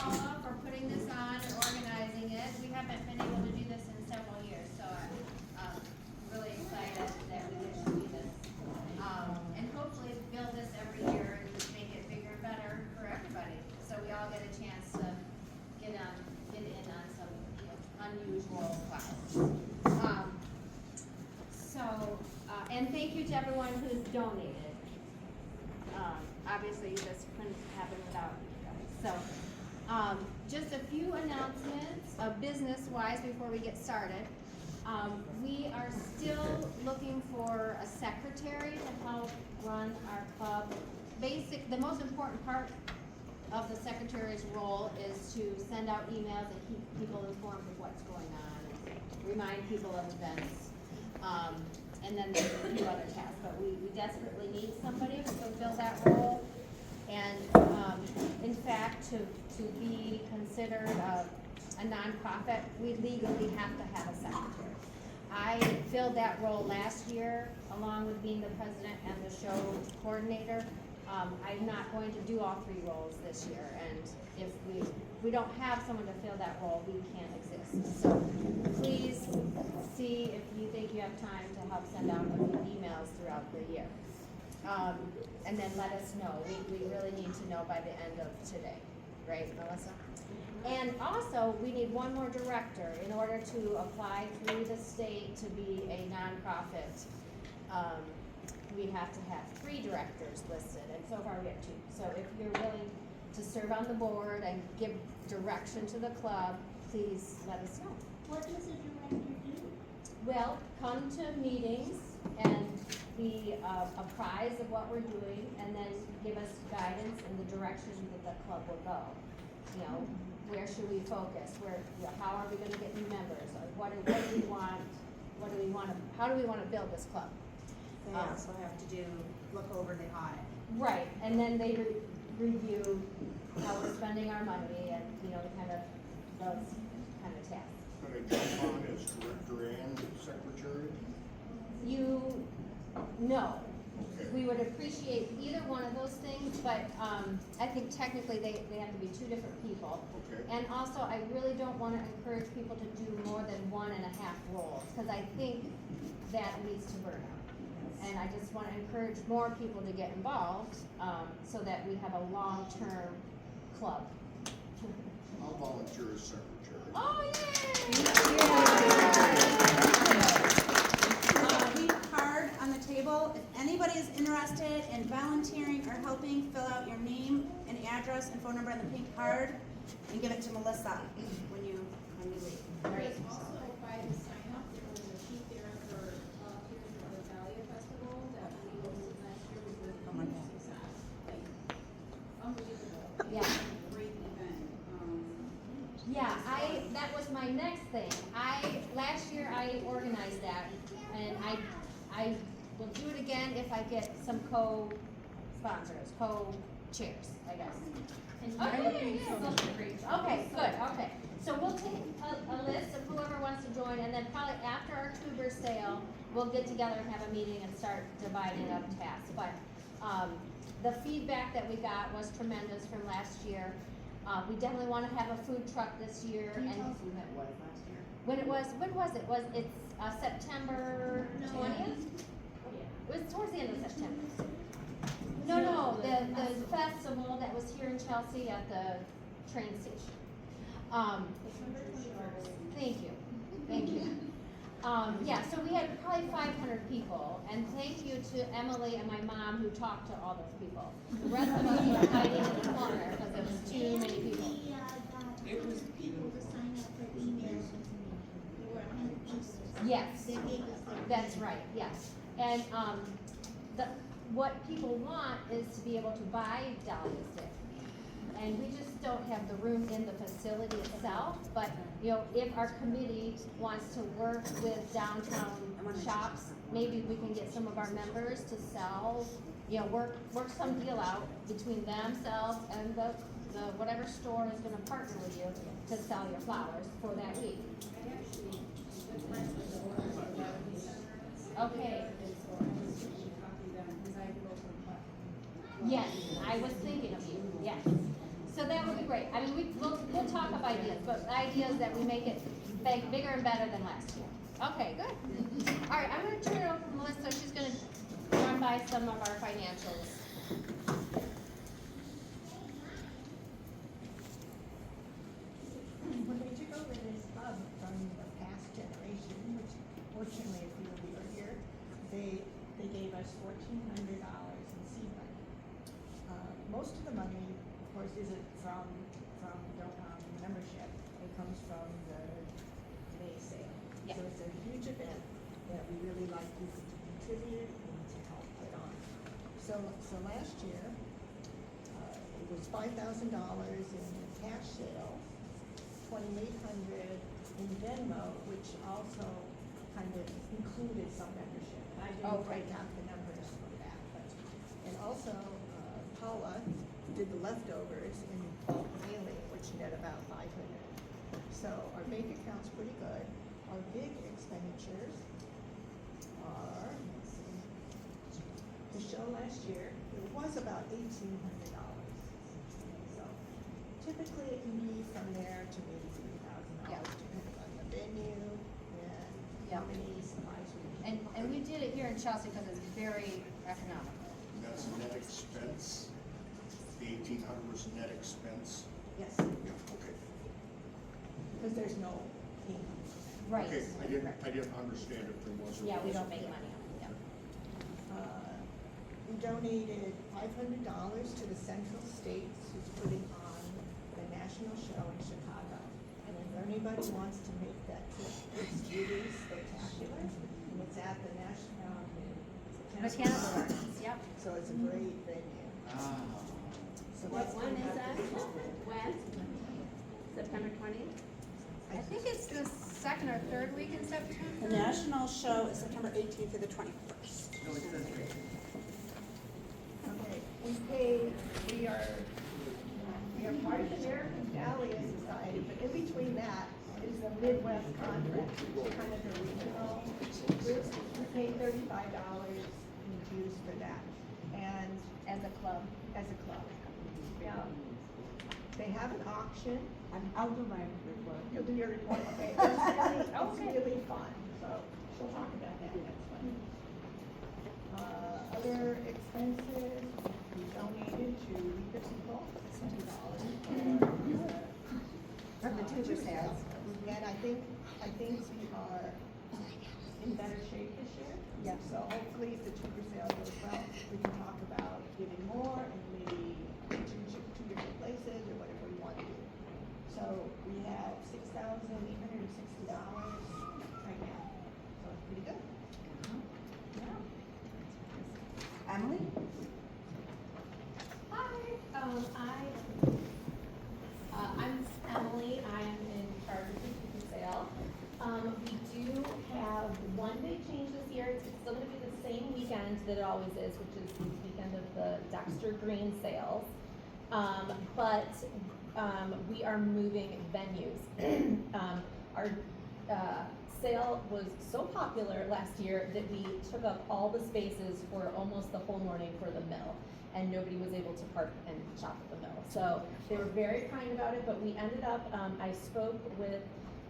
Paula for putting this on and organizing it. We haven't been able to do this in several years, so I'm really excited that we get to do this. And hopefully build this every year and make it bigger and better for everybody, so we all get a chance to get in on some unusual classes. And thank you to everyone who's donated. Obviously, this couldn't happen without you guys. So, just a few announcements business-wise before we get started. We are still looking for a secretary to help run our club. The most important part of the secretary's role is to send out emails and keep people informed of what's going on and remind people of events. And then there's a few other tasks, but we desperately need somebody to fulfill that role. And in fact, to be considered a nonprofit, we legally have to have a secretary. I filled that role last year, along with being the president and the show coordinator. I'm not going to do all three roles this year, and if we don't have someone to fill that role, we can't exist. So please see if you think you have time to help send out a few emails throughout the year. And then let us know. We really need to know by the end of today. Right, Melissa? And also, we need one more director in order to apply through the state to be a nonprofit. We have to have 3 directors listed, and so far we have 2. So if you're willing to serve on the board and give direction to the club, please let us know. What does a director do? Well, come to meetings and be apprised of what we're doing, and then give us guidance in the direction that the club will go. You know, where should we focus? How are we going to get new members? Or what do we want? How do we want to build this club? They also have to look over the audit. Right, and then they review how we're spending our money and, those kind of tasks. Going to jump on as director and secretary? No. Okay. We would appreciate either one of those things, but I think technically they have to be 2 different people. Okay. And also, I really don't want to encourage people to do more than 1.5 roles, because I think that leads to burnout. And I just want to encourage more people to get involved, so that we have a long-term club. I'll volunteer as secretary. Oh, yay! Pink card on the table. If anybody is interested in volunteering or helping, fill out your name and address and phone number on the pink card and give it to Melissa when you leave. Great. Also, by the sign up, there was a sheet there for volunteers for the Dahlia Festival that we hosted last year, which was a Oh my God. success. Like, unbelievable. Yeah. Great event. Yeah, that was my next thing. Last year I organized that, and I will do it again if I get some co-sponsors, co-chairs, I guess. Okay, good, okay. So we'll take a list of whoever wants to join, and then probably after our Cougar sale, we'll get together and have a meeting and start dividing up tasks. But the feedback that we got was tremendous from last year. We definitely want to have a food truck this year. Can you And tell us when that was last year? when was it? It's September 20th? It was towards the end of September. No, the festival that was here in Chelsea at the train station. Thank you. Yeah, so we had probably 500 people, and thank you to Emily and my mom who talked to all those people. The rest of us were hiding in the corner because there was too many people. It was people to sign up for emails. There were 100 pieces. Yes, They gave us their. that's right, yes. And what people want is to be able to buy Dahlia sticks. And we just don't have the room in the facility itself, but, if our committee wants to work with downtown shops, maybe we can get some of our members to sell, work some deal out between themselves and the whatever store is gonna partner with you to sell your flowers for that week. I actually just went to the Orlando Center. Okay. And so I was going to copy them because I go for the Yes, I was thinking of you, yes. So that would be great. I mean, we'll ideas, but the idea is that we make it bigger and better than last year. Okay, good. All right, I'm gonna turn it over to Melissa. She's gonna run by some of our financials. When we took over this hub from the past generation, which fortunately a few of you are here, they gave us $1,400 in seed money. Most of the money, of course, isn't from membership. It comes from the May sale. Yeah. So it's a huge event that we really like you to contribute and to help put on. So last year, it was $5,000 in cash sales, $2,800 in Venmo, which also kind of included some membership. I Oh, didn't break right. out the numbers for that, but, and also, Paula did the leftovers in bulk mailing, which net about $500. So our bank account's pretty good. Our big expenditures are, let's see, the show last year, it was about $1,800. So typically it can be from there to maybe $3,000, Yeah. depending on the venue and Yeah. how many supplies we need. And we did it here in Chelsea because it's very economical. That's net expense. The 1,800 was net expense. Yes, Yeah, okay. because there's no income. Right. Okay, I didn't understand if there was or Yeah, we don't wasn't. make money on it, yeah. We donated $500 to the Central States, who's putting on the national show in Chicago. And if anybody wants to make that trip, it's really spectacular. And it's at the National Botanical Gardens, yep. So it's a great venue. So What that's one coming is up that? this fall. When? September 20th? I think it's the second or third week in September. The national show is September 18th through the 21st. Okay, we are part of the American Dahlia Society, but in between that is the Midwest Conference, which is kind of the regional group. We pay $35 in dues for that, and As a club. as a club. Now, they have an auction. I'll do my report. You'll do your report, okay? It's really fun, so she'll talk about that next one. Other expenses, we donated to Lead the People, $2 From the tuber sales. And I think we are in better shape this year. Yeah. So hopefully if the tuber sale goes well, we can talk about giving more and maybe two different places or whatever we want to do. So we have $6,860 right now, so it's pretty good. Emily? Hi, I'm Emily, I am in charge of the ticket sale. We do have one big change this year, it's still gonna be the same weekend that it always is, which is the weekend of the Dexter Green sales. But we are moving venues. Our sale was so popular last year that we took up all the spaces for almost the whole morning for the mill, and nobody was able to park and shop at the mill. So they were very kind about it, but we ended up, I spoke with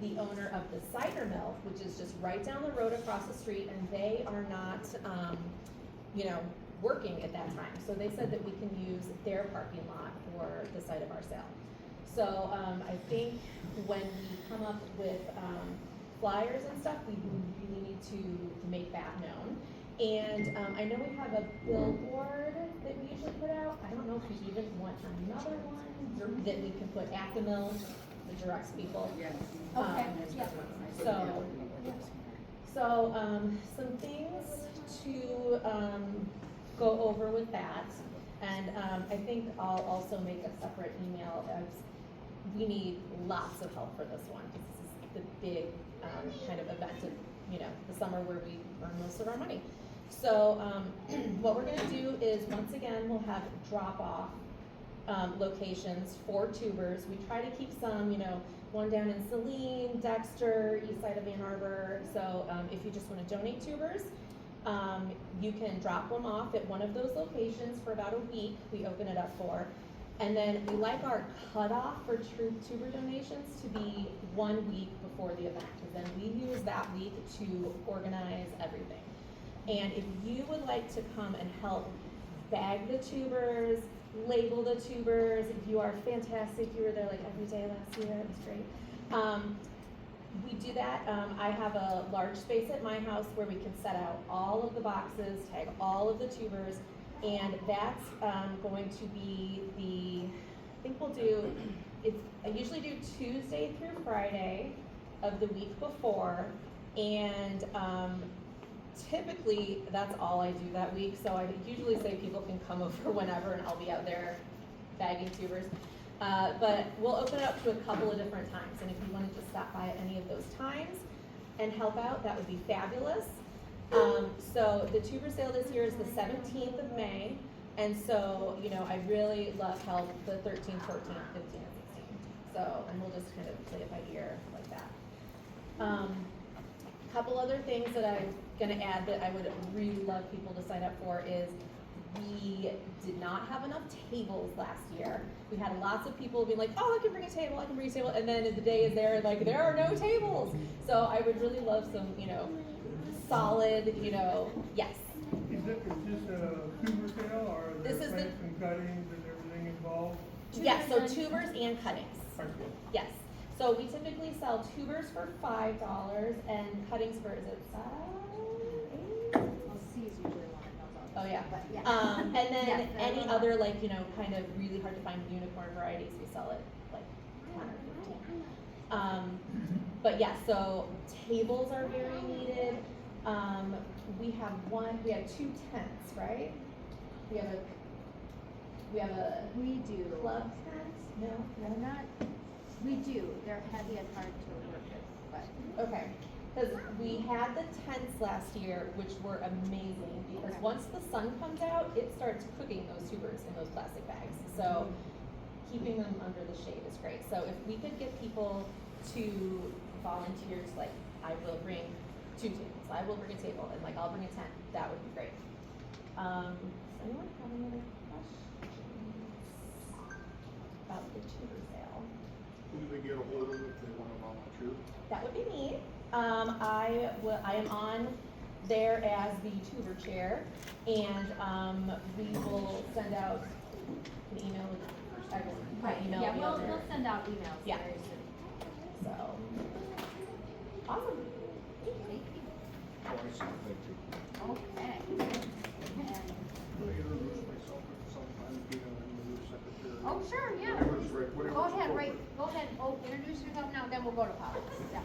the owner of the cider mill, which is just right down the road across the street, and they are not, working at that time. So they said that we can use their parking lot for the site of our sale. So I think when we come up with flyers and stuff, we really need to make that known. And I know we have a billboard that we usually put out. I don't know if we even want another one that we can put at the mill that directs people. Okay, yeah. So some things to go over with that. And I think I'll also make a separate email as we need lots of help for this one. This is the big kind of event of, the summer where we earn most of our money. So what we're gonna do is, once again, we'll have drop-off locations for tubers. We try to keep some, one down in Saline, Dexter, east side of Ann Arbor. So if you just wanna donate tubers, you can drop them off at one of those locations for about a week. We open it up for. And then we like our cutoff for tuber donations to be 1 week before the event, because then we use that week to organize everything. And if you would like to come and help bag the tubers, label the tubers, you are fantastic. You were there like every day last year. It was great. We do that. I have a large space at my house where we can set out all of the boxes, tag all of the tubers, and that's going to be I think we'll do, I usually do Tuesday through Friday of the week before, and typically that's all I do that week, so I usually say people can come over whenever and I'll be out there bagging tubers. But we'll open it up to a couple of different times, and if you wanted to stop by at any of those times and help out, that would be fabulous. So the tuber sale this year is the 17th of May, and so, you know, I really love help the 13th, 14th, 15th, and 16th. So, and we'll just kind of play it by ear like that. Couple other things that I'm gonna add that I would really love people to sign up for is we did not have enough tables last year. We had lots of people being like, oh, I can bring a table, I can bring a table, and then the day is there, like, there are no tables. So I would really love some, you know, solid, you know, yes. Is this a tuber sale, or are there This is plants and cuttings and everything involved? Yes, so tubers and cuttings. Okay. Yes. So we typically sell tubers for $5 and cuttings for, is it $7? $8? Well, C's usually one that knows all Oh, yeah. But yeah. And then Yes, any they're other, like, you know, kind of really hard to find unicorn varieties, we sell it like 10 or 15. But yeah, so tables are very needed. We have 2 tents, right? We have a We do. club tent? No? I'm not, we do, they're heavy and hard to work with, but. Okay, because we had the tents last year, which were amazing, because Okay. once the sun comes out, it starts cooking those tubers in those plastic bags. So keeping them under the shade is great. So if we could get people to volunteer to, like, I will bring 2 tables, I will bring a table, and like I'll bring a tent, that would be great. Does anyone have any other questions about the tuber sale? Who do they get a hold of if they want to volunteer? That would be me. I am on there as the tuber chair, and we will send out an email. I will Right, email yeah, the we'll other- send out emails Yeah. very soon. So, awesome. Thank you. Oh, I see, thank you. Okay. Can I introduce myself at some time, being a new secretary? Oh, sure, yeah. Whatever's right, Go whatever's ahead, appropriate. go ahead, introduce yourself now, then we'll go to politics, yeah.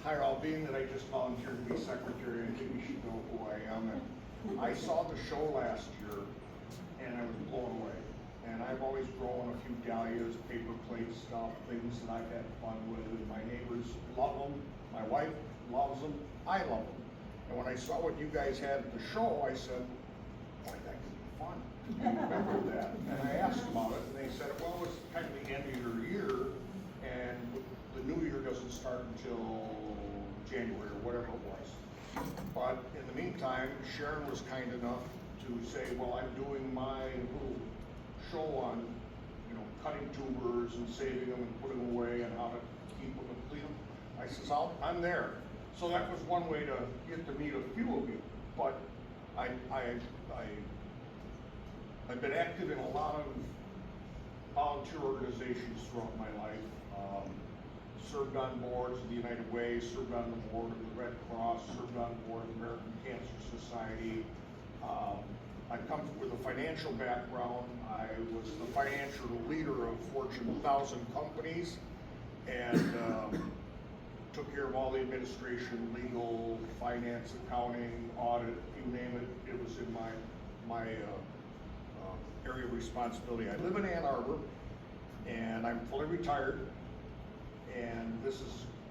Hi, all, being that I just volunteered to be secretary, I think you should know who I am. And I saw the show last year, and I was blown away. And I've always grown a few dahlias, paper plate stuff, things that I've had fun with, and my neighbors love them, my wife loves them, I love them. And when I saw what you guys had at the show, I said, boy, that could be fun. I remembered that, and I asked about it, and they said, well, it's kind of the end of your year, and the new year doesn't start until January or whatever it was. But in the meantime, Sharon was kind enough to say, well, I'm doing my little show on, you know, cutting tubers and saving them and putting them away and how to keep them and clean them. I says, I'm there. So that was one way to get to meet a few of you. But I've been active in a lot of volunteer organizations throughout my life. Served on boards of the United Way, served on the board of the Red Cross, served on the board of the American Cancer Society. I come with a financial background. I was the financial leader of Fortune 1000 companies, and took care of all the administration, legal, finance, accounting, audit, you name it. It was in my area of responsibility. I live in Ann Arbor, and I'm fully retired. And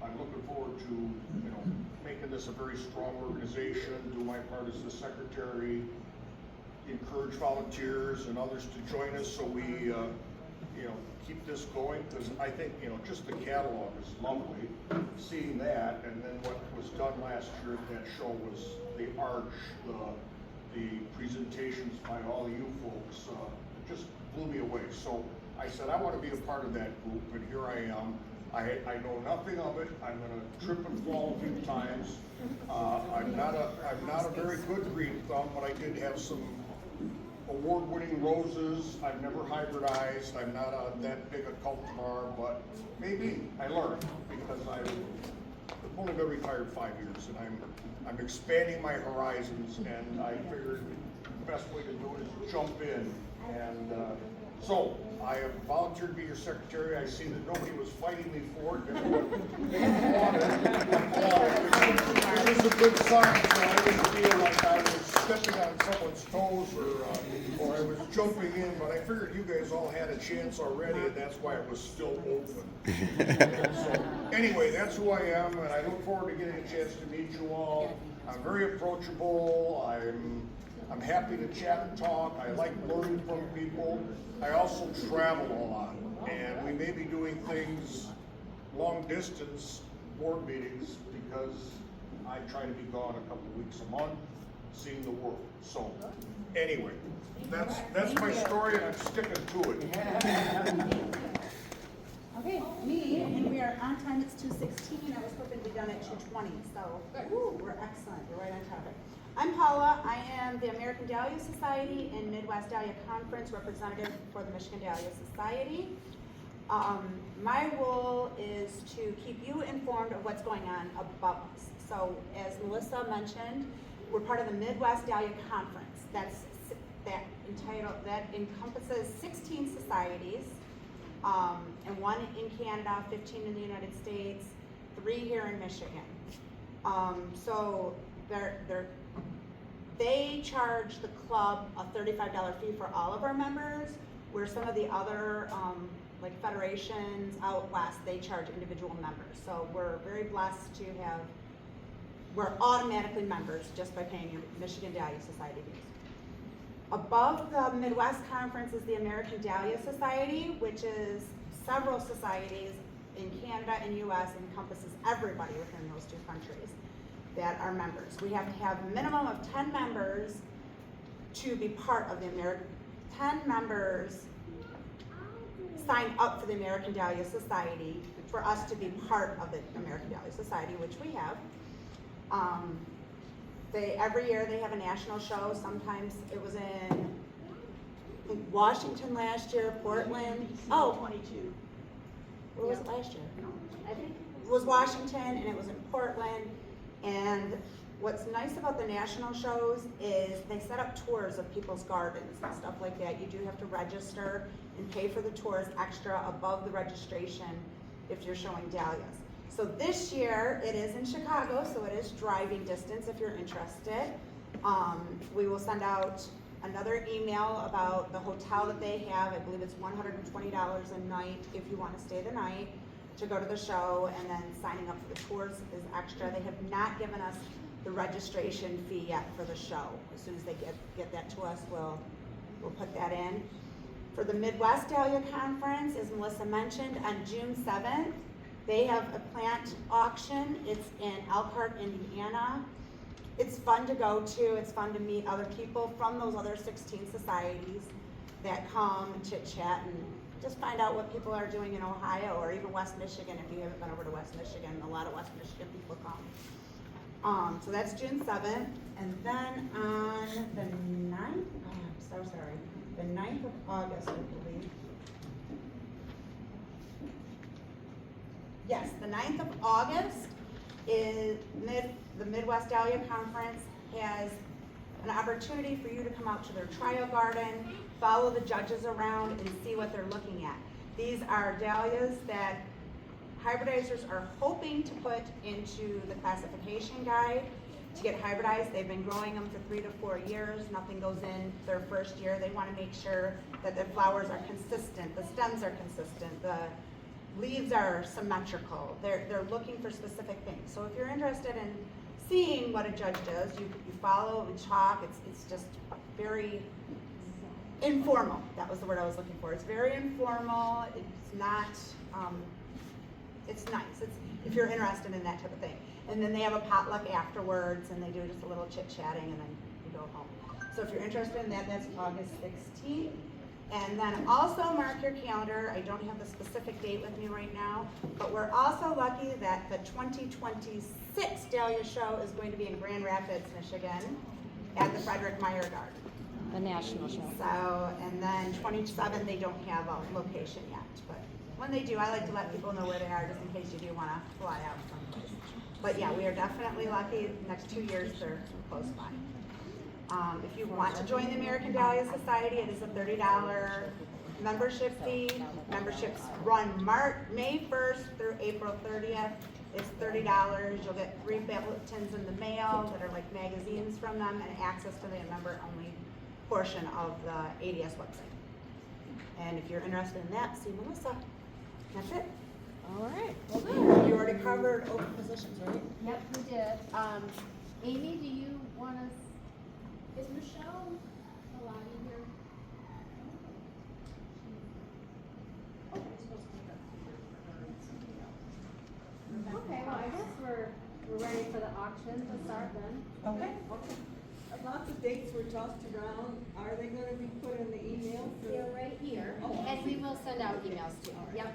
I'm looking forward to, you know, making this a very strong organization, do my part as the secretary, encourage volunteers and others to join us so we, you know, keep this going, because I think, you know, just the catalog is lovely, seeing that, and then what was done last year at that show was the arch, the presentations by all of you folks, just blew me away. So I said, I want to be a part of that group, and here I am. I know nothing of it. I'm gonna trip and fall a few times. I'm not a very good green thumb, but I did have some award-winning roses. I've never hybridized. I'm not that big a cultivar, but maybe I learned because I've only been retired 5 years, and I'm expanding my horizons, and I figured the best way to do it is jump in. And so I have volunteered to be your secretary. I see that nobody was fighting me for it. Everyone wanted it. It is a good sign, so I didn't feel like I was stepping on someone's toes or I was jumping in, but I figured you guys all had a chance already, and that's why it was still open. So anyway, that's who I am, and I look forward to getting a chance to meet you all. I'm very approachable. I'm happy to chat and talk. I like learning from people. I also travel a lot, and we may be doing things long distance board meetings because I try to be gone a couple weeks a month, seeing the world. So anyway, that's my story, and I'm sticking to it. Okay, me, and we are on time, it's 2:16, I was hoping to be done at 2:20, so, woo, we're excellent, we're right on topic. I'm Paula, I am the American Dahlia Society and Midwest Dahlia Conference representative for the Michigan Dahlia Society. My role is to keep you informed of what's going on above us. So, as Melissa mentioned, we're part of the Midwest Dahlia Conference. That encompasses 16 societies, and 1 in Canada, 15 in the United States, 3 here in Michigan. So they charge the club a $35 fee for all of our members, where some of the other like federations out west, they charge individual members. So we're very blessed to have, we're automatically members just by paying your Michigan Dahlia Society dues. Above the Midwest Conference is the American Dahlia Society, which is several societies in Canada and US, encompasses everybody within those 2 countries that are members. We have to have a minimum of 10 members to be part of the 10 members sign up for the American Dahlia Society for us to be part of the American Dahlia Society, which we have. Every year they have a national show. Sometimes it was in, I think, Washington last year, Portland. Oh, 22. Where was it last year? I think it was Washington, and it was in Portland. And what's nice about the national shows is they set up tours of people's gardens and stuff like that. You do have to register and pay for the tours extra above the registration if you're showing dahlias. So this year, it is in Chicago, so it is driving distance if you're interested. We will send out another email about the hotel that they have. I believe it's $120 a night if you want to stay the night to go to the show, and then signing up for the tours is extra. They have not given us the registration fee yet for the show. As soon as they get that to us, we'll put that in. For the Midwest Dahlia Conference, as Melissa mentioned, on June 7th, they have a plant auction. It's in Elkhart, Indiana. It's fun to go to. It's fun to meet other people from those other 16 societies that come and chit chat and just find out what people are doing in Ohio or even West Michigan. If you haven't been over to West Michigan, a lot of West Michigan people come. So that's June 7th. And then on the 9th, oh, I'm so sorry, the 9th of August, I believe. Yes, the 9th of August is the Midwest Dahlia Conference has an opportunity for you to come out to their trial garden, follow the judges around, and see what they're looking at. These are dahlias that hybridizers are hoping to put into the classification guide to get hybridized. They've been growing them for 3 to 4 years. Nothing goes in their first year. They want to make sure that the flowers are consistent, the stems are consistent, the leaves are symmetrical. They're looking for specific things. So if you're interested in seeing what a judge does, you follow and talk. It's just very informal. That was the word I was looking for. It's very informal. It's not, it's nice. If you're interested in that type of thing. And then they have a potluck afterwards, and they do just a little chit-chatting, and then you go home. So if you're interested in that, that's August 16th. And then also mark your calendar, I don't have the specific date with me right now, but we're also lucky that the 2026 Dahlia show is going to be in Grand Rapids, Michigan, at the Frederick Meyer Garden. The national show. So, and then 27, they don't have a location yet, but when they do, I like to let people know where they are, just in case you do wanna fly out someplace. But yeah, we are definitely lucky, the next 2 years they're close by. If you want to join the American Dahlia Society, it is a $30 membership fee. Memberships run May 1st through April 30th. It's $30. You'll get 3 bulletins in the mail that are like magazines from them and access to the member-only portion of the ADS website. And if you're interested in that, see Melissa. That's it. All right. You already covered open positions, right? Yep, we did. Amy, do you want us? Is Michelle Alani here? Oh, I'm supposed to make a figure for her and something else. Okay, well, I guess we're ready for the auction to start then. Okay. Lots of dates were tossed around. Are they gonna be put in the email? They're right here, and we will send out emails to you. Yep.